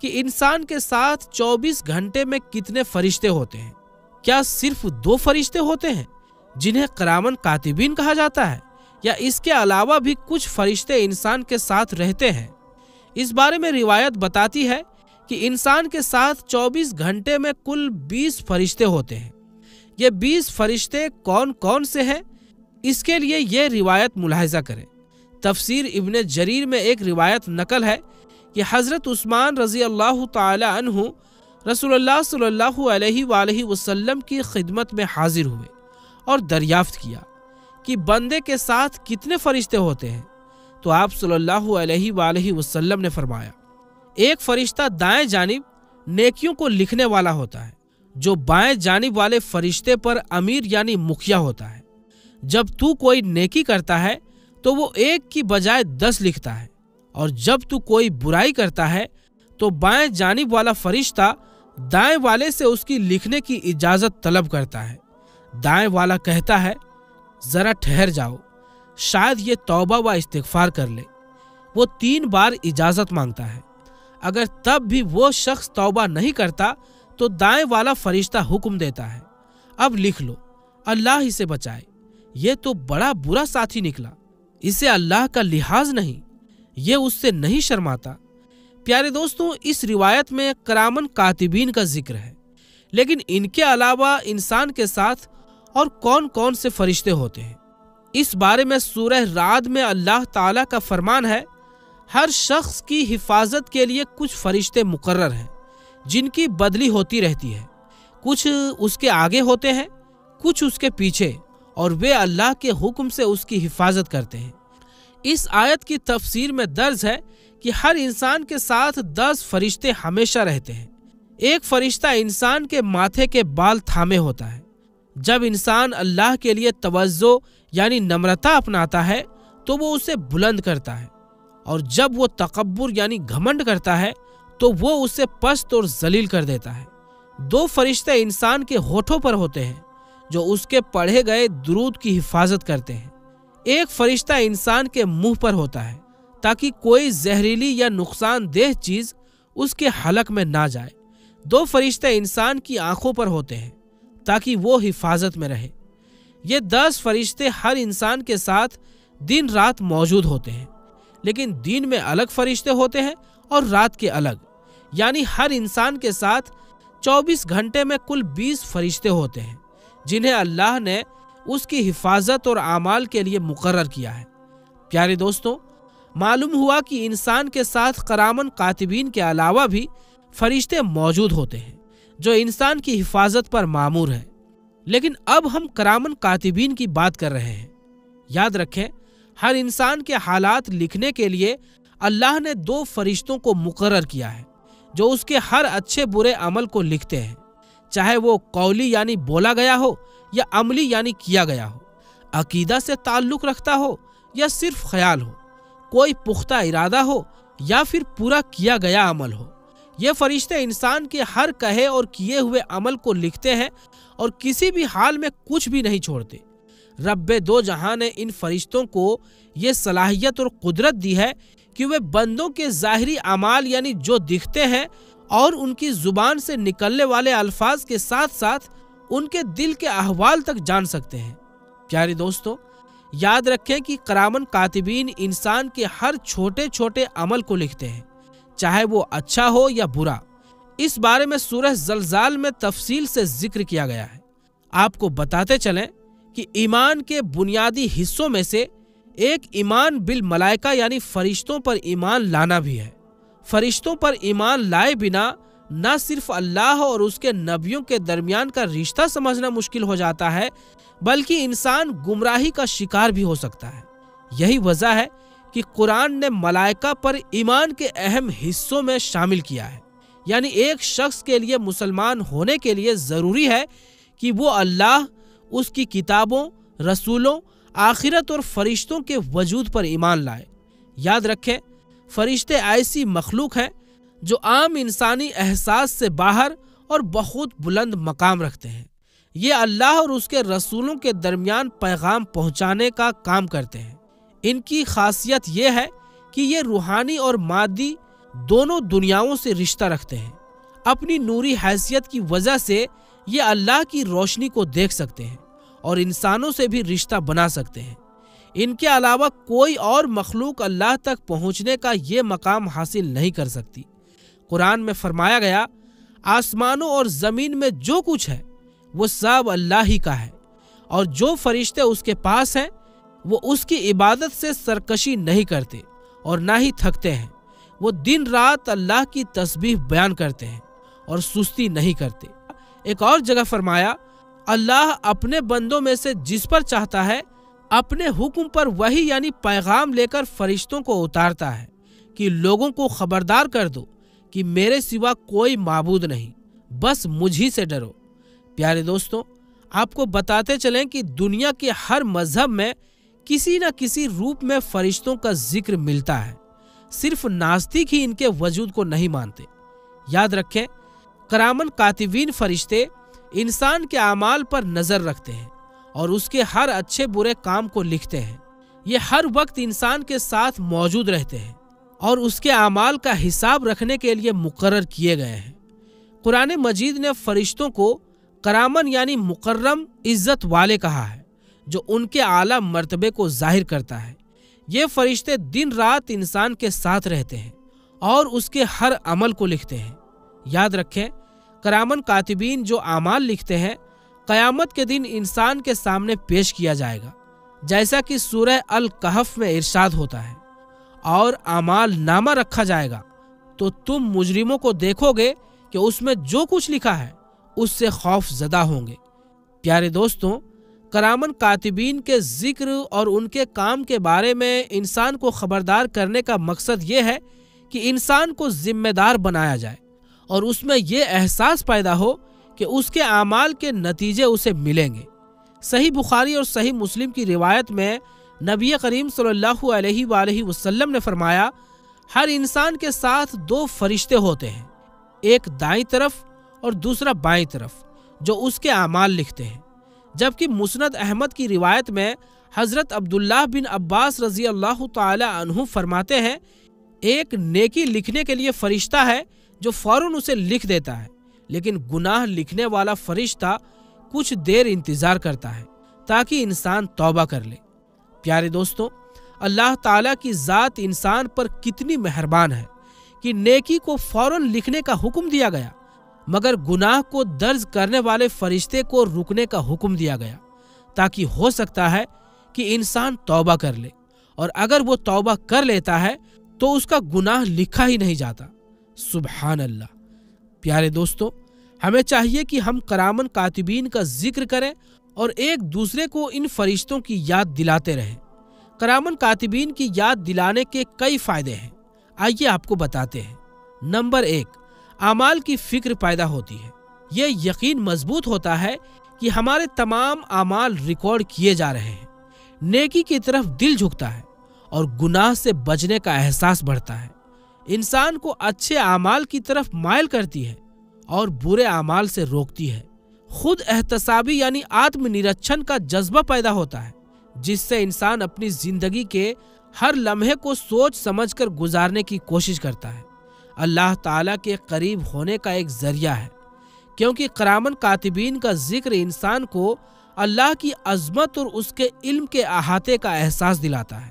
کہ انسان کے ساتھ 24 گھنٹے میں کتنے فرشتے ہوتے ہیں؟ کیا صرف 2 فرشتے ہوتے ہیں جنہیں کرامن کاتبین کہا جاتا ہے، یا اس کے علاوہ بھی کچھ فرشتے انسان کے ساتھ رہتے ہیں؟ اس بارے میں روایت بتاتی ہے کہ انسان کے ساتھ 24 گھنٹے میں کل 20 فرشتے ہوتے ہیں۔ یہ 20 فرشتے کون کون سے ہیں؟ اس کے لیے یہ روایت ملاحظہ کریں۔ تفسیر ابن جریر میں ایک روایت نقل ہے کہ حضرت عثمان رضی اللہ تعالی عنہ رسول اللہ صلی اللہ علیہ وآلہ وسلم کی خدمت میں حاضر ہوئے اور دریافت کیا کہ بندے کے ساتھ کتنے فرشتے ہوتے ہیں؟ تو آپ صلی اللہ علیہ وآلہ وسلم نے فرمایا، ایک فرشتہ دائیں جانب نیکیوں کو لکھنے والا ہوتا ہے، جو بائیں جانب والے فرشتے پر امیر یعنی مکھیا ہوتا ہے۔ جب تو کوئی نیکی کرتا ہے تو وہ 1 کی بجائے 10 لکھتا ہے، اور جب تو کوئی برائی کرتا ہے تو بائیں جانب والا فرشتہ دائیں والے سے اس کی لکھنے کی اجازت طلب کرتا ہے۔ دائیں والا کہتا ہے، ذرا ٹھہر جاؤ، شاید یہ توبہ و استغفار کر لے۔ وہ 3 بار اجازت مانگتا ہے۔ اگر تب بھی وہ شخص توبہ نہیں کرتا تو دائیں والا فرشتہ حکم دیتا ہے، اب لکھ لو، اللہ اسے بچائے، یہ تو بڑا برا ساتھی نکلا، اسے اللہ کا لحاظ نہیں، یہ اس سے نہیں شرماتا۔ پیارے دوستوں، اس روایت میں کرامن کاتبین کا ذکر ہے، لیکن ان کے علاوہ انسان کے ساتھ اور کون کون سے فرشتے ہوتے ہیں؟ اس بارے میں سورہ رعد میں اللہ تعالیٰ کا فرمان ہے، ہر شخص کی حفاظت کے لیے کچھ فرشتے مقرر ہیں جن کی بدلی ہوتی رہتی ہے، کچھ اس کے آگے ہوتے ہیں، کچھ اس کے پیچھے، اور وہ اللہ کے حکم سے اس کی حفاظت کرتے ہیں۔ اس آیت کی تفسیر میں درج ہے کہ ہر انسان کے ساتھ 10 فرشتے ہمیشہ رہتے ہیں۔ ایک فرشتہ انسان کے ماتھے کے بال تھامے ہوتا ہے۔ جب انسان اللہ کے لیے توضع یعنی نمرتا اپناتا ہے تو وہ اسے بلند کرتا ہے، اور جب وہ تکبر یعنی گھمنڈ کرتا ہے تو وہ اسے پست اور ذلیل کر دیتا ہے۔ 2 فرشتے انسان کے ہونٹوں پر ہوتے ہیں جو اس کے پڑھے گئے درود کی حفاظت کرتے ہیں۔ ایک فرشتہ انسان کے منہ پر ہوتا ہے تاکہ کوئی زہریلی یا نقصان دہ چیز اس کے حلق میں نہ جائے۔ 2 فرشتے انسان کی آنکھوں پر ہوتے ہیں تاکہ وہ حفاظت میں رہے۔ یہ 10 فرشتے ہر انسان کے ساتھ دن رات موجود ہوتے ہیں، لیکن دن میں الگ فرشتے ہوتے ہیں اور رات کے الگ، یعنی ہر انسان کے ساتھ 24 گھنٹے میں کل 20 فرشتے ہوتے ہیں جنہیں اللہ نے اس کی حفاظت اور اعمال کے لیے مقرر کیا ہے۔ پیارے دوستوں، معلوم ہوا کہ انسان کے ساتھ کرامن کاتبین کے علاوہ بھی فرشتے موجود ہوتے ہیں جو انسان کی حفاظت پر مامور ہیں، لیکن اب ہم کرامن کاتبین کی بات کر رہے ہیں۔ یاد رکھیں، ہر انسان کے حالات لکھنے کے لیے اللہ نے 2 فرشتوں کو مقرر کیا ہے جو اس کے ہر اچھے برے عمل کو لکھتے ہیں، چاہے وہ قولی یعنی بولا گیا ہو یا عملی یعنی کیا گیا ہو، عقیدہ سے تعلق رکھتا ہو یا صرف خیال ہو، کوئی پختہ ارادہ ہو یا پھر پورا کیا گیا عمل ہو۔ یہ فرشتے انسان کے ہر کہے اور کیے ہوئے عمل کو لکھتے ہیں اور کسی بھی حال میں کچھ بھی نہیں چھوڑتے۔ رب 2 جہاں نے ان فرشتوں کو یہ صلاحیت اور قدرت دی ہے کہ وہ بندوں کے ظاہری اعمال یعنی جو دکھتے ہیں اور ان کی زبان سے نکلنے والے الفاظ کے ساتھ ساتھ ان کے دل کے احوال تک جان سکتے ہیں۔ پیارے دوستو، یاد رکھیں کہ کرامن کاتبین انسان کے ہر چھوٹے چھوٹے عمل کو لکھتے ہیں، چاہے وہ اچھا ہو یا برا۔ اس بارے میں سورہ زلزال میں تفصیل سے ذکر کیا گیا ہے۔ آپ کو بتاتے چلیں کہ ایمان کے بنیادی حصوں میں سے ایک ایمان بالملائکہ یعنی فرشتوں پر ایمان لانا بھی ہے۔ فرشتوں پر ایمان لائے بنا نہ صرف اللہ اور اس کے نبیوں کے درمیان کا رشتہ سمجھنا مشکل ہو جاتا ہے، بلکہ انسان گمراہی کا شکار بھی ہو سکتا ہے۔ یہی وجہ ہے کہ قرآن نے ملائکہ پر ایمان کے اہم حصوں میں شامل کیا ہے، یعنی ایک شخص کے لیے مسلمان ہونے کے لیے ضروری ہے کہ وہ اللہ، اس کی کتابوں، رسولوں، آخرت اور فرشتوں کے وجود پر ایمان لائے۔ یاد رکھیں، فرشتے ایسی مخلوق ہیں جو عام انسانی احساس سے باہر اور بہت بلند مقام رکھتے ہیں۔ یہ اللہ اور اس کے رسولوں کے درمیان پیغام پہنچانے کا کام کرتے ہیں۔ ان کی خاصیت یہ ہے کہ یہ روحانی اور مادی دونوں دنیاؤں سے رشتہ رکھتے ہیں۔ اپنی نوری حیثیت کی وجہ سے یہ اللہ کی روشنی کو دیکھ سکتے ہیں اور انسانوں سے بھی رشتہ بنا سکتے ہیں۔ ان کے علاوہ کوئی اور مخلوق اللہ تک پہنچنے کا یہ مقام حاصل نہیں کر سکتی۔ قرآن میں فرمایا گیا، آسمانوں اور زمین میں جو کچھ ہے وہ سب اللہ ہی کا ہے، اور جو فرشتے اس کے پاس ہیں وہ اس کی عبادت سے سرکشی نہیں کرتے اور نہ ہی تھکتے ہیں۔ وہ دن رات اللہ کی تسبیح بیان کرتے ہیں اور سستی نہیں کرتے۔ ایک اور جگہ فرمایا، اللہ اپنے بندوں میں سے جس پر چاہتا ہے اپنے حکم پر وحی یعنی پیغام لے کر فرشتوں کو اتارتا ہے کہ لوگوں کو خبردار کر دو کہ میرے سوا کوئی معبود نہیں، بس مجھ ہی سے ڈرو۔ پیارے دوستوں، آپ کو بتاتے چلیں کہ دنیا کے ہر مذہب میں کسی نہ کسی روپ میں فرشتوں کا ذکر ملتا ہے، صرف ناستک ہی ان کے وجود کو نہیں مانتے۔ یاد رکھیں، کرامن کاتبین فرشتے انسان کے اعمال پر نظر رکھتے ہیں اور اس کے ہر اچھے برے کام کو لکھتے ہیں۔ یہ ہر وقت انسان کے ساتھ موجود رہتے ہیں اور اس کے اعمال کا حساب رکھنے کے لیے مقرر کیے گئے ہیں۔ قرآن مجید نے فرشتوں کو کرامن یعنی مکرم، عزت والے کہا ہے، جو ان کے اعلیٰ مرتبے کو ظاہر کرتا ہے۔ یہ فرشتے دن رات انسان کے ساتھ رہتے ہیں اور اس کے ہر عمل کو لکھتے ہیں۔ یاد رکھیں، کرامن کاتبین جو اعمال لکھتے ہیں قیامت کے دن انسان کے سامنے پیش کیا جائے گا، جیسا کہ سورہ الکہف میں ارشاد ہوتا ہے، اور اعمال نامہ رکھا جائے گا تو تم مجرموں کو دیکھو گے کہ اس میں جو کچھ لکھا ہے اس سے خوف زدہ ہوں گے۔ پیارے دوستوں، کرامن کاتبین کے ذکر اور ان کے کام کے بارے میں انسان کو خبردار کرنے کا مقصد یہ ہے کہ انسان کو ذمہ دار بنایا جائے اور اس میں یہ احساس پیدا ہو کہ اس کے اعمال کے نتیجے اسے ملیں گے۔ صحیح بخاری اور صحیح مسلم کی روایت میں نبی کریم صلی اللہ علیہ وآلہ وسلم نے فرمایا، ہر انسان کے ساتھ دو فرشتے ہوتے ہیں، ایک دائیں طرف اور دوسرا بائیں طرف، جو اس کے اعمال لکھتے ہیں۔ جبکہ مسند احمد کی روایت میں حضرت عبداللہ بن عباس رضی اللہ تعالی عنہ فرماتے ہیں، ایک نیکی لکھنے کے لیے فرشتہ ہے جو فوراً اسے لکھ دیتا ہے، لیکن گناہ لکھنے والا فرشتہ کچھ دیر انتظار کرتا ہے تاکہ انسان توبہ کر لے۔ پیارے دوستوں، اللہ تعالیٰ کی ذات انسان پر کتنی مہربان ہے کہ نیکی کو فوراً لکھنے کا حکم دیا گیا، مگر گناہ کو درج کرنے والے فرشتے کو رکنے کا حکم دیا گیا، تاکہ ہو سکتا ہے کہ انسان توبہ کر لے، اور اگر وہ توبہ کر لیتا ہے تو اس کا گناہ لکھا ہی نہیں جاتا۔ سبحان اللہ۔ پیارے دوستوں، ہمیں چاہیے کہ ہم کرامن کاتبین کا ذکر کریں اور ایک دوسرے کو ان فرشتوں کی یاد دلاتے رہیں۔ کرامن کاتبین کی یاد دلانے کے کئی فائدے ہیں، آئیے آپ کو بتاتے ہیں۔ نمبر 1، اعمال کی فکر پیدا ہوتی ہے۔ یہ یقین مضبوط ہوتا ہے کہ ہمارے تمام اعمال ریکارڈ کیے جا رہے ہیں۔ نیکی کی طرف دل جھکتا ہے اور گناہ سے بچنے کا احساس بڑھتا ہے۔ انسان کو اچھے اعمال کی طرف مائل کرتی ہے اور برے اعمال سے روکتی ہے۔ خود احتسابی یعنی آتم نرچن کا جذبہ پیدا ہوتا ہے، جس سے انسان اپنی زندگی کے ہر لمحے کو سوچ سمجھ کر گزارنے کی کوشش کرتا ہے۔ اللہ تعالیٰ کے قریب ہونے کا ایک ذریعہ ہے، کیونکہ کرامن کاتبین کا ذکر انسان کو اللہ کی عظمت اور اس کے علم کے احاطے کا احساس دلاتا ہے۔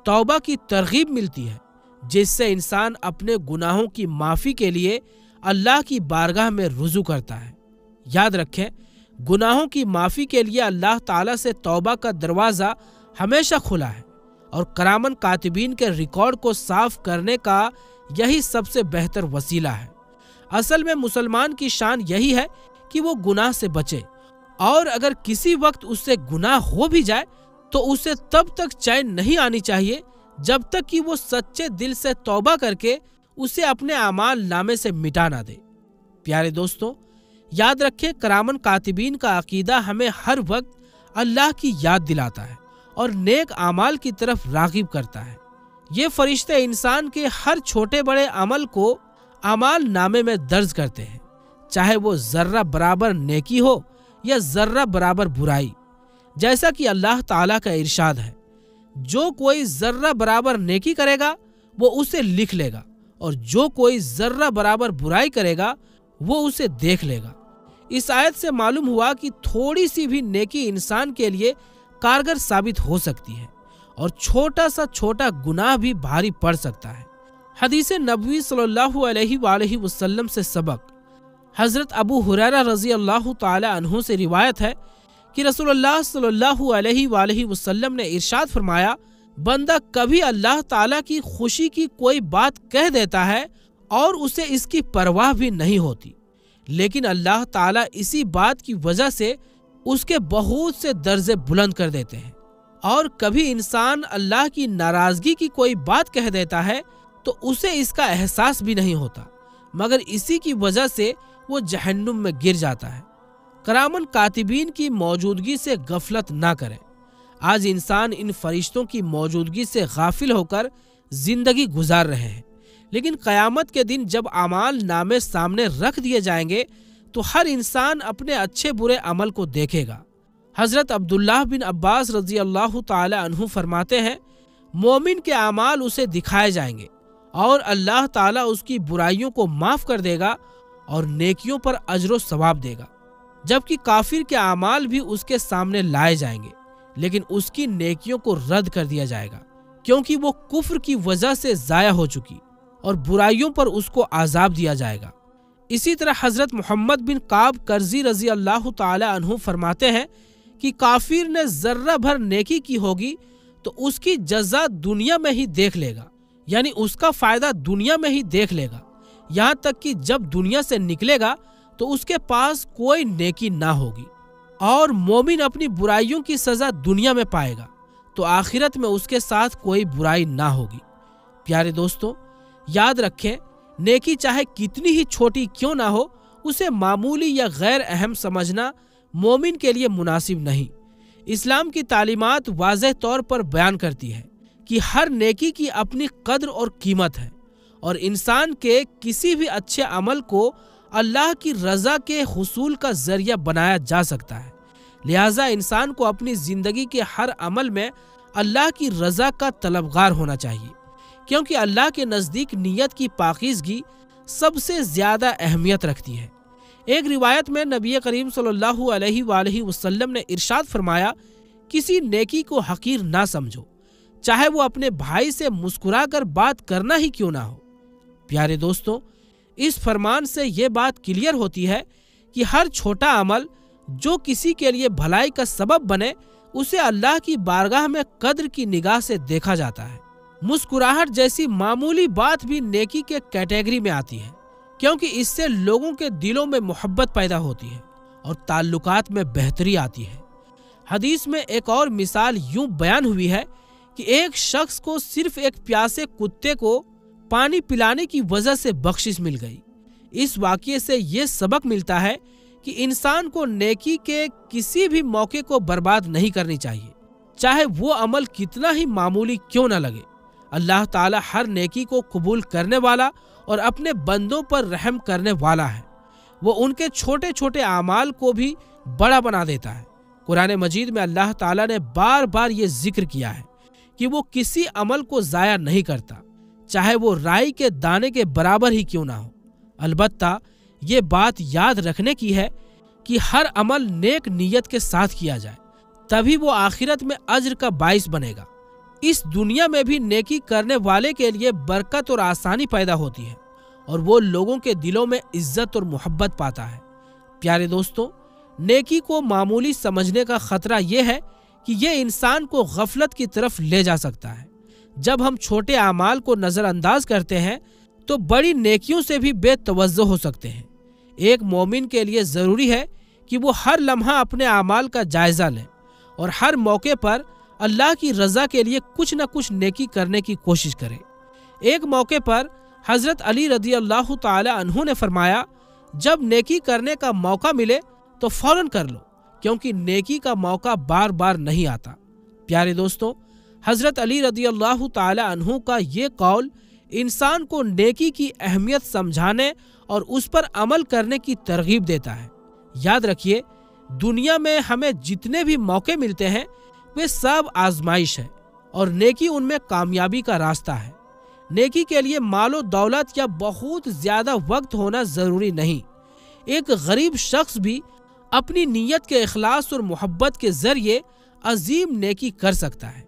توبہ کی ترغیب ملتی ہے، جس سے انسان اپنے گناہوں کی معافی کے لیے اللہ کی بارگاہ میں رجوع کرتا ہے۔ یاد رکھیں، گناہوں کی معافی کے لیے اللہ تعالیٰ سے توبہ کا دروازہ ہمیشہ کھلا ہے، اور کرامن کاتبین کے ریکارڈ کو صاف کرنے کا یہی سب سے بہتر وسیلہ ہے۔ اصل میں مسلمان کی شان یہی ہے کہ وہ گناہ سے بچے، اور اگر کسی وقت اس سے گناہ ہو بھی جائے تو اسے تب تک چین نہیں آنی چاہیے جب تک کہ وہ سچے دل سے توبہ کر کے اسے اپنے اعمال نامے سے مٹا نہ دے۔ پیارے دوستوں، یاد رکھیں، کرامن کاتبین کا عقیدہ ہمیں ہر وقت اللہ کی یاد دلاتا ہے اور نیک اعمال کی طرف راغب کرتا ہے۔ یہ فرشتے انسان کے ہر چھوٹے بڑے عمل کو اعمال نامے میں درج کرتے ہیں، چاہے وہ ذرہ برابر نیکی ہو یا ذرہ برابر برائی۔ جیسا کہ اللہ تعالیٰ کا ارشاد ہے، جو کوئی ذرہ برابر نیکی کرے گا وہ اسے لکھ لے گا، اور جو کوئی ذرہ برابر برائی کرے گا وہ اسے دیکھ لے گا۔ اس آیت سے معلوم ہوا کہ تھوڑی سی بھی نیکی انسان کے لیے کارگر ثابت ہو سکتی ہے اور چھوٹا سا چھوٹا گناہ بھی بھاری پڑ سکتا ہے۔ حدیث نبوی صلی اللہ علیہ وآلہ وسلم سے سبق۔ حضرت ابو ہریرہ رضی اللہ تعالی عنہ سے روایت ہے کہ رسول اللہ صلی اللہ علیہ وآلہ وسلم نے ارشاد فرمایا، بندہ کبھی اللہ تعالیٰ کی خوشی کی کوئی بات کہہ دیتا ہے اور اسے اس کی پرواہ بھی نہیں ہوتی، لیکن اللہ تعالیٰ اسی بات کی وجہ سے اس کے بہت سے درجے بلند کر دیتے ہیں۔ اور کبھی انسان اللہ کی ناراضگی کی کوئی بات کہہ دیتا ہے تو اسے اس کا احساس بھی نہیں ہوتا، مگر اسی کی وجہ سے وہ جہنم میں گر جاتا ہے۔ کرامن کاتبین کی موجودگی سے غفلت نہ کریں۔ آج انسان ان فرشتوں کی موجودگی سے غافل ہو کر زندگی گزار رہے ہیں، لیکن قیامت کے دن جب اعمال نامے سامنے رکھ دیے جائیں گے تو ہر انسان اپنے اچھے برے عمل کو دیکھے گا۔ حضرت عبداللہ بن عباس رضی اللہ تعالی عنہ فرماتے ہیں، مومن کے اعمال اسے دکھائے جائیں گے اور اللہ تعالیٰ اس کی برائیوں کو معاف کر دے گا اور نیکیوں پر اجر و ثواب دے گا، جبکہ کافر کے اعمال بھی اس کے سامنے لائے جائیں گے، لیکن اس کی نیکیوں کو رد کر دیا جائے گا کیونکہ وہ کفر کی وجہ سے ضائع ہو چکی، اور برائیوں پر اس کو عذاب دیا جائے گا۔ اسی طرح حضرت محمد بن کعب کرزی رضی اللہ تعالی عنہ فرماتے ہیں کہ کافر نے ذرہ بھر نیکی کی ہوگی تو اس کی جزا دنیا میں ہی دیکھ لے گا، یعنی اس کا فائدہ دنیا میں ہی دیکھ لے گا، یہاں تک کہ جب دنیا سے نکلے گا تو اس کے پاس کوئی نیکی نہ ہوگی، اور مومن اپنی برائیوں کی سزا دنیا میں پائے گا تو آخرت میں اس کے ساتھ کوئی برائی نہ ہوگی۔ پیارے دوستو، یاد رکھیں، نیکی چاہے کتنی ہی چھوٹی کیوں نہ ہو، اسے معمولی یا غیر اہم سمجھنا مومن کے لیے مناسب نہیں۔ اسلام کی تعلیمات واضح طور پر بیان کرتی ہے کہ ہر نیکی کی اپنی قدر اور قیمت ہے، اور انسان کے کسی بھی اچھے عمل کو اللہ کی رضا کے حصول کا ذریعہ بنایا جا سکتا ہے، لہٰذا انسان کو اپنی زندگی کے ہر عمل میں اللہ کی رضا کا طلبگار ہونا چاہیے، کیونکہ اللہ کے نزدیک نیت کی پاکیزگی سب سے زیادہ اہمیت رکھتی ہے۔ ایک روایت میں نبی کریم صلی اللہ علیہ وآلہ وسلم نے ارشاد فرمایا، کسی نیکی کو حقیر نہ سمجھو، چاہے وہ اپنے بھائی سے مسکرا کر بات کرنا ہی کیوں نہ ہو۔ پیارے دوستو، اس فرمان سے یہ بات کلیئر ہوتی ہے کہ ہر چھوٹا عمل جو کسی کے لیے بھلائی کا سبب بنے، اسے اللہ کی بارگاہ میں قدر کی نگاہ سے دیکھا جاتا ہے۔ مسکراہٹ جیسی معمولی بات بھی نیکی کے کیٹیگری میں آتی ہے، کیونکہ اس سے لوگوں کے دلوں میں محبت پیدا ہوتی ہے اور تعلقات میں بہتری آتی ہے۔ حدیث میں ایک اور مثال یوں بیان ہوئی ہے کہ ایک شخص کو صرف ایک پیاسے کتے کو پانی پلانے کی وجہ سے بخشش مل گئی۔ اس واقعے سے یہ سبق ملتا ہے کہ انسان کو نیکی کے کسی بھی موقع کو برباد نہیں کرنی چاہیے، چاہے وہ عمل کتنا ہی معمولی کیوں نہ لگے۔ اللہ تعالی ہر نیکی کو قبول کرنے والا اور اپنے بندوں پر رحم کرنے والا ہے، وہ ان کے چھوٹے چھوٹے اعمال کو بھی بڑا بنا دیتا ہے۔ قرآن مجید میں اللہ تعالی نے بار بار یہ ذکر کیا ہے کہ وہ کسی عمل کو ضائع نہیں کرتا، چاہے وہ رائی کے دانے کے برابر ہی کیوں نہ ہو۔ البتہ یہ بات یاد رکھنے کی ہے کہ ہر عمل نیک نیت کے ساتھ کیا جائے، تبھی وہ آخرت میں اجر کا باعث بنے گا۔ اس دنیا میں بھی نیکی کرنے والے کے لیے برکت اور آسانی پیدا ہوتی ہے، اور وہ لوگوں کے دلوں میں عزت اور محبت پاتا ہے۔ پیارے دوستو، نیکی کو معمولی سمجھنے کا خطرہ یہ ہے کہ یہ انسان کو غفلت کی طرف لے جا سکتا ہے۔ جب ہم چھوٹے اعمال کو نظر انداز کرتے ہیں تو بڑی نیکیوں سے بھی بے توجہ ہو سکتے ہیں۔ ایک مومن کے لیے ضروری ہے کہ وہ ہر لمحہ اپنے اعمال کا جائزہ لے اور ہر موقع پر اللہ کی رضا کے لیے کچھ نہ کچھ نیکی کرنے کی کوشش کرے۔ ایک موقع پر حضرت علی رضی اللہ تعالی عنہ نے فرمایا، جب نیکی کرنے کا موقع ملے تو فوراً کر لو، کیونکہ نیکی کا موقع بار بار نہیں آتا۔ پیارے دوستو، حضرت علی رضی اللہ تعالی عنہ کا یہ قول انسان کو نیکی کی اہمیت سمجھانے اور اس پر عمل کرنے کی ترغیب دیتا ہے۔ یاد رکھیے، دنیا میں ہمیں جتنے بھی موقع ملتے ہیں وہ سب آزمائش ہے، اور نیکی ان میں کامیابی کا راستہ ہے۔ نیکی کے لیے مال و دولت یا بہت زیادہ وقت ہونا ضروری نہیں۔ ایک غریب شخص بھی اپنی نیت کے اخلاص اور محبت کے ذریعے عظیم نیکی کر سکتا ہے۔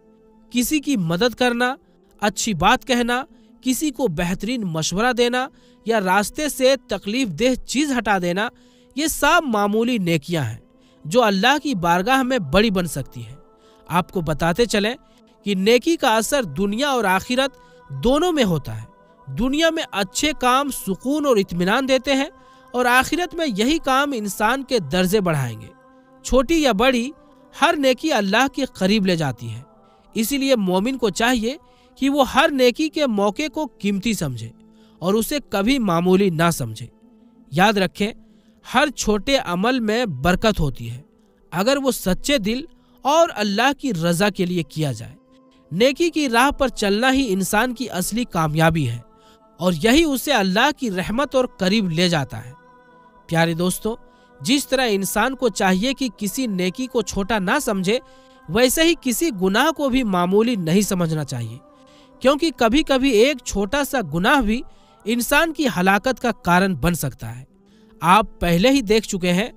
کسی کی مدد کرنا، اچھی بات کہنا، کسی کو بہترین مشورہ دینا یا راستے سے تکلیف دہ چیز ہٹا دینا، یہ سب معمولی نیکیاں ہیں جو اللہ کی بارگاہ میں بڑی بن سکتی ہیں۔ آپ کو بتاتے چلیں کہ نیکی کا اثر دنیا اور آخرت دونوں میں ہوتا ہے۔ دنیا میں اچھے کام سکون اور اطمینان دیتے ہیں، اور آخرت میں یہی کام انسان کے درجے بڑھائیں گے۔ چھوٹی یا بڑی، ہر نیکی اللہ کے قریب لے جاتی ہے۔ اسی لیے مومن کو چاہیے کہ وہ ہر نیکی کے موقع کو قیمتی سمجھے اور اسے کبھی معمولی نہ سمجھے۔ یاد رکھیں، ہر چھوٹے عمل میں برکت ہوتی ہے اگر وہ سچے دل اور اللہ کی رضا کے لیے کیا جائے۔ نیکی کی راہ پر چلنا ہی انسان کی اصلی کامیابی ہے، اور یہی اسے اللہ کی رحمت اور قریب لے جاتا ہے۔ پیارے دوستو، جس طرح انسان کو چاہیے کہ کسی نیکی کو چھوٹا نہ سمجھے، ویسے ہی کسی گناہ کو بھی معمولی نہیں سمجھنا چاہیے، کیونکہ کبھی کبھی ایک چھوٹا سا گناہ بھی انسان کی ہلاکت کا کارن بن سکتا ہے۔ آپ پہلے ہی دیکھ چکے ہیں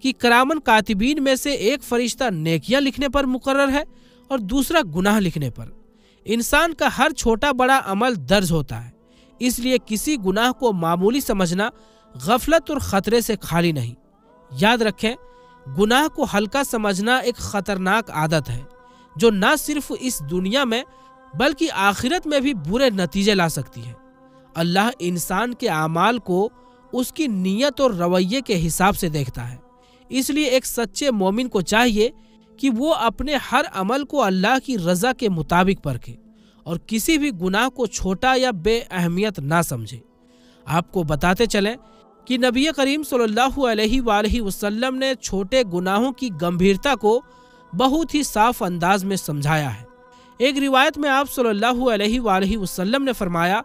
کہ کرامن کاتبین میں سے ایک فرشتہ نیکیاں لکھنے پر مقرر ہے اور دوسرا گناہ لکھنے پر۔ انسان کا ہر چھوٹا بڑا عمل درج ہوتا ہے، اس لیے کسی گناہ کو معمولی سمجھنا غفلت اور خطرے سے خالی نہیں۔ یاد رکھیں، گناہ کو ہلکا سمجھنا ایک خطرناک عادت ہے جو نہ صرف اس دنیا میں بلکہ آخرت میں بھی برے نتیجے لا سکتی ہے۔ اللہ انسان کے اعمال کو اس کی نیت اور رویے کے حساب سے دیکھتا ہے، اس لیے ایک سچے مومن کو چاہیے کہ وہ اپنے ہر عمل کو اللہ کی رضا کے مطابق پرکھے اور کسی بھی گناہ کو چھوٹا یا بے اہمیت نہ سمجھے۔ آپ کو بتاتے چلیں کہ نبی کریم صلی اللہ علیہ وآلہ وسلم نے چھوٹے گناہوں کی گمبھیرتا کو بہت ہی صاف انداز میں سمجھایا ہے۔ ایک روایت میں آپ صلی اللہ علیہ وآلہ وسلم نے فرمایا،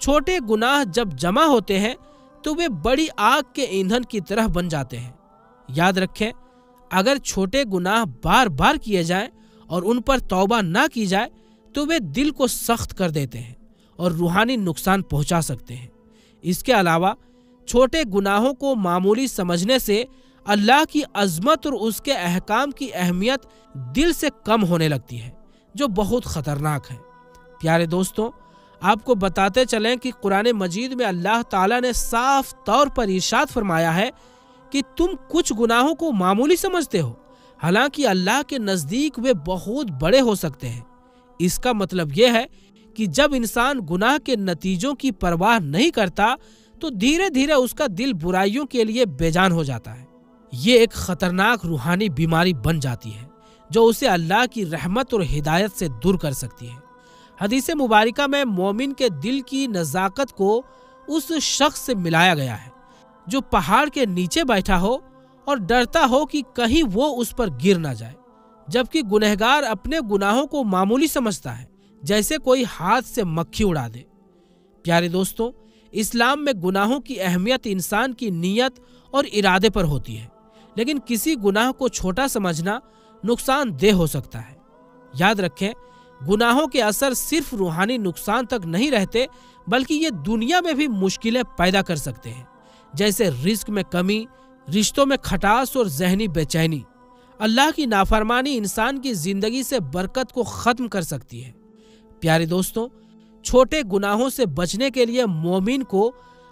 چھوٹے گناہ جب جمع ہوتے ہیں تو وہ بڑی آگ کے ایندھن کی طرح بن جاتے ہیں۔ یاد رکھیں، اگر چھوٹے گناہ بار بار کیے جائیں اور ان پر توبہ نہ کی جائے تو وہ دل کو سخت کر دیتے ہیں اور روحانی نقصان پہنچا سکتے ہیں۔ اس کے علاوہ چھوٹے گناہوں کو معمولی سمجھنے سے اللہ کی عظمت اور اس کے احکام کی اہمیت دل سے کم ہونے لگتی ہے، جو بہت خطرناک ہے۔ پیارے دوستوں، آپ کو بتاتے چلیں کہ قرآن مجید میں اللہ تعالیٰ نے صاف طور پر ارشاد فرمایا ہے کہ تم کچھ گناہوں کو معمولی سمجھتے ہو، حالانکہ اللہ کے نزدیک وہ بہت بڑے ہو سکتے ہیں۔ اس کا مطلب یہ ہے کہ جب انسان گناہ کے نتیجوں کی پرواہ نہیں کرتا تو دھیرے دھیرے اس کا دل برائیوں کے لیے بے جان ہو جاتا ہے۔ یہ ایک خطرناک روحانی بیماری بن جاتی ہے جو اسے اللہ کی رحمت اور ہدایت سے دور کر سکتی ہے۔ حدیث مبارکہ میں مومن کے دل کی نزاکت کو اس شخص سے ملایا گیا ہے جو پہاڑ کے نیچے بیٹھا ہو اور ڈرتا ہو کہ کہیں وہ اس پر گر نہ جائے، جبکہ گنہگار اپنے گناہوں کو معمولی سمجھتا ہے، جیسے کوئی ہاتھ سے مکھی اڑا دے۔ پیارے دوستوں، اسلام میں گناہوں کی اہمیت انسان کی نیت اور ارادے پر ہوتی ہے، لیکن کسی گناہ کو چھوٹا سمجھنا نقصان دہ ہو سکتا ہے۔ یاد رکھیں، گناہوں کے اثر صرف روحانی نقصان تک نہیں رہتے بلکہ یہ دنیا میں بھی مشکلیں پیدا کر سکتے ہیں، جیسے رزق میں کمی، رشتوں میں کھٹاس اور ذہنی بے چینی۔ اللہ کی نافرمانی انسان کی زندگی سے برکت کو ختم کر سکتی ہے۔ پیارے دوستوں، چھوٹے گناہوں سے بچنے کے لیے مومن کو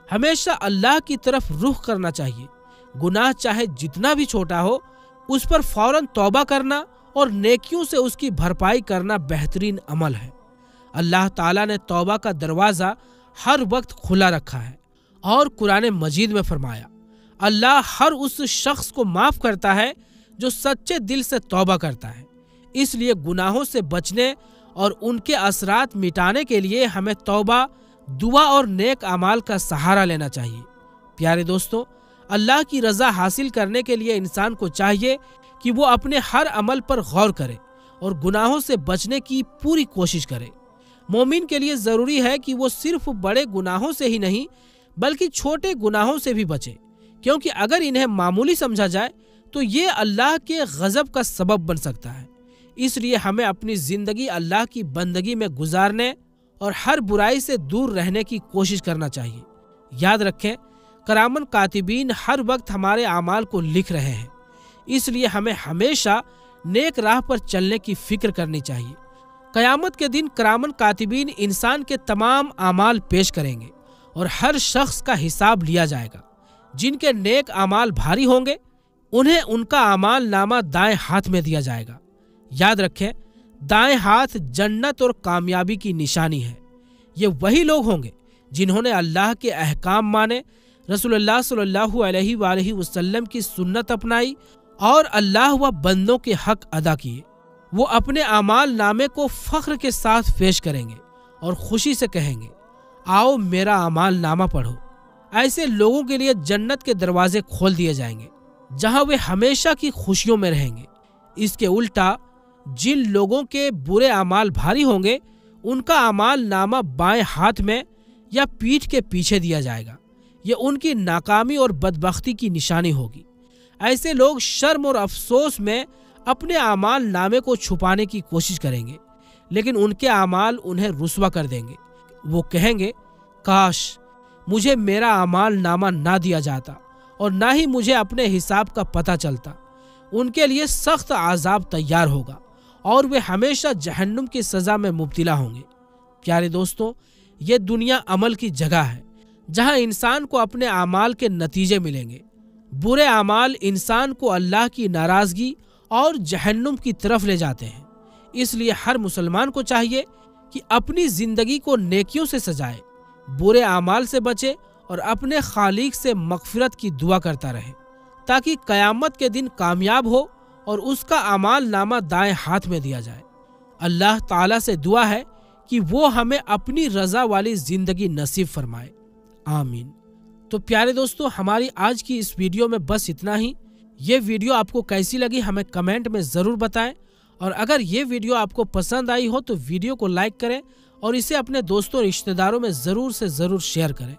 ہمیشہ اللہ کی طرف رخ کرنا چاہیے۔ گناہ چاہے جتنا بھی چھوٹا ہو، اس پر فوراً توبہ کرنا اور نیکیوں سے اس کی بھرپائی کرنا بہترین عمل ہے۔ اللہ تعالیٰ نے توبہ کا دروازہ ہر وقت کھلا رکھا ہے، اور قرآن مجید میں فرمایا، اللہ ہر اس شخص کو معاف کرتا ہے جو سچے دل سے توبہ کرتا ہے۔ اس لیے گناہوں سے بچنے اور ان کے اثرات مٹانے کے لیے ہمیں توبہ، دعا اور نیک اعمال کا سہارا لینا چاہیے۔ پیارے دوستوں، اللہ کی رضا حاصل کرنے کے لیے انسان کو چاہیے کہ وہ اپنے ہر عمل پر غور کرے اور گناہوں سے بچنے کی پوری کوشش کرے۔ مومن کے لیے ضروری ہے کہ وہ صرف بڑے گناہوں سے ہی نہیں بلکہ چھوٹے گناہوں سے بھی بچے، کیونکہ اگر انہیں معمولی سمجھا جائے تو یہ اللہ کے غضب کا سبب بن سکتا ہے۔ اس لیے ہمیں اپنی زندگی اللہ کی بندگی میں گزارنے اور ہر برائی سے دور رہنے کی کوشش کرنا چاہیے۔ یاد رکھیں، کرامن کاتبین ہر وقت ہمارے اعمال کو لکھ رہے ہیں، اس لیے ہمیں ہمیشہ نیک راہ پر چلنے کی فکر کرنی چاہیے۔ قیامت کے دن کرامن کاتبین انسان کے تمام اعمال پیش کریں گے اور ہر شخص کا حساب لیا جائے گا۔ جن کے نیک اعمال بھاری ہوں گے انہیں ان کا اعمال نامہ دائیں ہاتھ میں دیا جائے گا۔ یاد رکھیں، دائیں ہاتھ جنت اور کامیابی کی نشانی ہے۔ یہ وہی لوگ ہوں گے جنہوں نے اللہ کے احکام مانے، رسول اللہ صلی اللہ علیہ وآلہ وسلم کی سنت اپنائی اور اللہ و بندوں کے حق ادا کیے۔ وہ اپنے اعمال نامے کو فخر کے ساتھ پیش کریں گے اور خوشی سے کہیں گے، آؤ میرا اعمال نامہ پڑھو۔ ایسے لوگوں کے لیے جنت کے دروازے کھول دیے جائیں گے جہاں وہ ہمیشہ کی خوشیوں میں رہیں گے۔ اس کے الٹا جن لوگوں کے برے اعمال بھاری ہوں گے ان کا اعمال نامہ بائیں ہاتھ میں یا پیٹھ کے پیچھے دیا جائے گا۔ یہ ان کی ناکامی اور بدبختی کی نشانی ہوگی۔ ایسے لوگ شرم اور افسوس میں اپنے اعمال نامے کو چھپانے کی کوشش کریں گے، لیکن ان کے اعمال انہیں رسوا کر دیں گے۔ وہ کہیں گے، کاش مجھے میرا اعمال نامہ نہ دیا جاتا اور نہ ہی مجھے اپنے حساب کا پتہ چلتا۔ ان کے لیے سخت عذاب تیار ہوگا اور وہ ہمیشہ جہنم کی سزا میں مبتلا ہوں گے۔ پیارے دوستو، یہ دنیا عمل کی جگہ ہے جہاں انسان کو اپنے اعمال کے نتیجے ملیں گے۔ برے اعمال انسان کو اللہ کی ناراضگی اور جہنم کی طرف لے جاتے ہیں۔ اس لیے ہر مسلمان کو چاہیے کہ اپنی زندگی کو نیکیوں سے سجائے، برے اعمال سے بچے اور اپنے خالق سے مغفرت کی دعا کرتا رہے تاکہ قیامت کے دن کامیاب ہو اور اس کا اعمال نامہ دائیں ہاتھ میں دیا جائے۔ اللہ تعالیٰ سے دعا ہے کہ وہ ہمیں اپنی رضا والی زندگی نصیب فرمائے، آمین۔ تو پیارے دوستو، ہماری آج کی اس ویڈیو میں بس اتنا ہی۔ یہ ویڈیو آپ کو کیسی لگی ہمیں کمنٹ میں ضرور بتائیں، اور اگر یہ ویڈیو آپ کو پسند آئی ہو تو ویڈیو کو لائک کریں اور اسے اپنے دوستوں اور رشتہ داروں میں ضرور سے ضرور شیئر کریں۔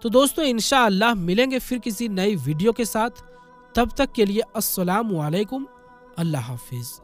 تو دوستو، انشاءاللہ ملیں گے پھر کسی نئی ویڈیو کے ساتھ۔ تب تک کے لیے السلام علیکم، اللہ حافظ۔